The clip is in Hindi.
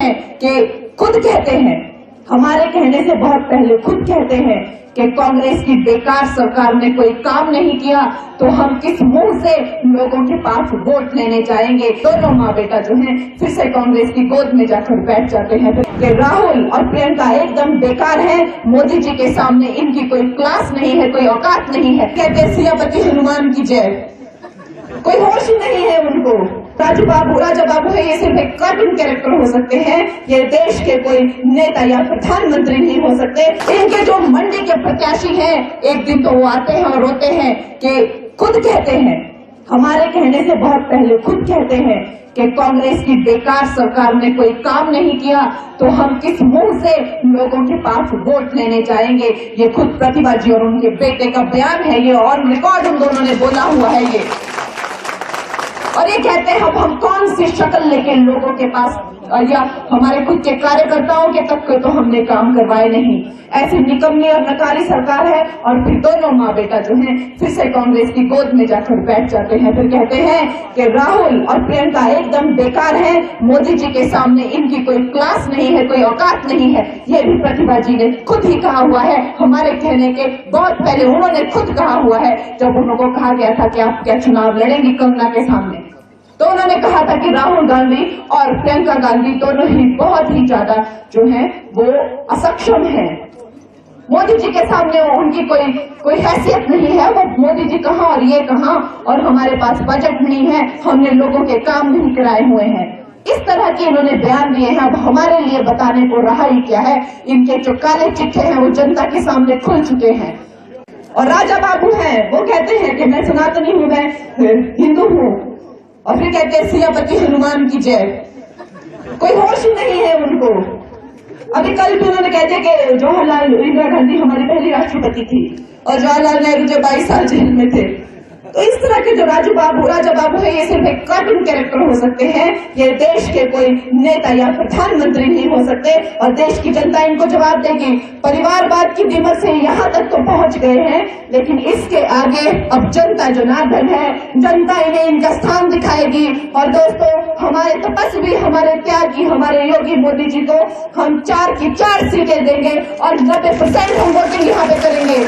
हैं कि खुद कहते हैं, हमारे कहने से बहुत पहले खुद कहते हैं कि कांग्रेस की बेकार सरकार ने कोई काम नहीं किया तो हम किस मुंह से लोगों के पास वोट लेने जाएंगे। दोनों माँ बेटा जो हैं फिर से कांग्रेस की गोद में जाकर बैठ जाते हैं कि राहुल और प्रियंका एकदम बेकार हैं, मोदी जी के सामने इनकी कोई क्लास नहीं है, कोई औकात नहीं है। कहते सियापति हनुमान की जय, कोई होश ही नहीं है उनको। राजा बाबू है, ये सिर्फ एक कार्टून कैरेक्टर हो सकते हैं, ये देश के कोई नेता या प्रधानमंत्री नहीं हो सकते। इनके जो मंडी के प्रत्याशी हैं, एक दिन तो वो आते हैं और रोते हैं कि खुद कहते हैं, हमारे कहने से बहुत पहले खुद कहते हैं कि कांग्रेस की बेकार सरकार ने कोई काम नहीं किया तो हम किस मुंह से लोगों के पास वोट लेने जाएंगे। ये खुद प्रतिभा जी और उनके बेटे का बयान है ये, और रिकॉर्ड उन दोनों ने बोला हुआ है ये। और ये कहते हैं हम कौन सी शक्ल लेके लोगों के पास, या हमारे खुद के कार्यकर्ताओं के तक तो हमने काम करवाए नहीं। ऐसी निकम्मी और नकारी सरकार है। और फिर दोनों माँ बेटा जो हैं फिर से कांग्रेस की गोद में जाकर बैठ जाते हैं, फिर कहते हैं कि राहुल और प्रियंका एकदम बेकार हैं, मोदी जी के सामने इनकी कोई क्लास नहीं है, कोई औकात नहीं है। ये भी प्रतिभा जी ने खुद ही कहा हुआ है, हमारे कहने के बहुत पहले उन्होंने खुद कहा हुआ है। जब उनको कहा गया था कि आप क्या चुनाव लड़ेंगी कंगना के सामने, तो उन्होंने कहा था कि राहुल गांधी और प्रियंका गांधी दोनों ही बहुत ही ज्यादा जो है वो असक्षम हैं। मोदी जी के सामने उनकी कोई हैसियत नहीं है। वो मोदी जी कहाँ और ये कहाँ, और हमारे पास बजट नहीं है, हमने लोगों के काम नहीं कराए हुए हैं। इस तरह के इन्होंने बयान दिए हैं। अब हमारे लिए बताने को रहा ही क्या है, इनके जो काले चिट्ठे हैं वो जनता के सामने खुल चुके हैं। और राजा बाबू हैं, वो कहते हैं कि मैं सनातनी हूँ, मैं हिंदू हूँ, और फिर कहते हैं सियापति हनुमान की जय, कोई होश ही नहीं है उनको। अभी कल भी उन्होंने कह दिया कि जवाहरलाल इंदिरा गांधी हमारी पहली राष्ट्रपति थी और जवाहरलाल नेहरू जो 22 साल जेल में थे। तो इस तरह के जो राजा बाबू है, ये सिर्फ एक कार्टून कैरेक्टर हो सकते हैं, ये देश के कोई नेता या प्रधानमंत्री नहीं हो सकते। और देश की जनता इनको जवाब देगी। परिवारवाद की दिमक से यहाँ तक तो पहुंच गए हैं, लेकिन इसके आगे अब जनता जनार्दन है, जनता इन्हें इनका स्थान दिखाएगी। और दोस्तों, हमारे तपस्वी, हमारे त्यागी, हमारे योगी मोदी जी को हम 4 की 4 सीटें देंगे और 90% हम वोटिंग यहाँ पे करेंगे।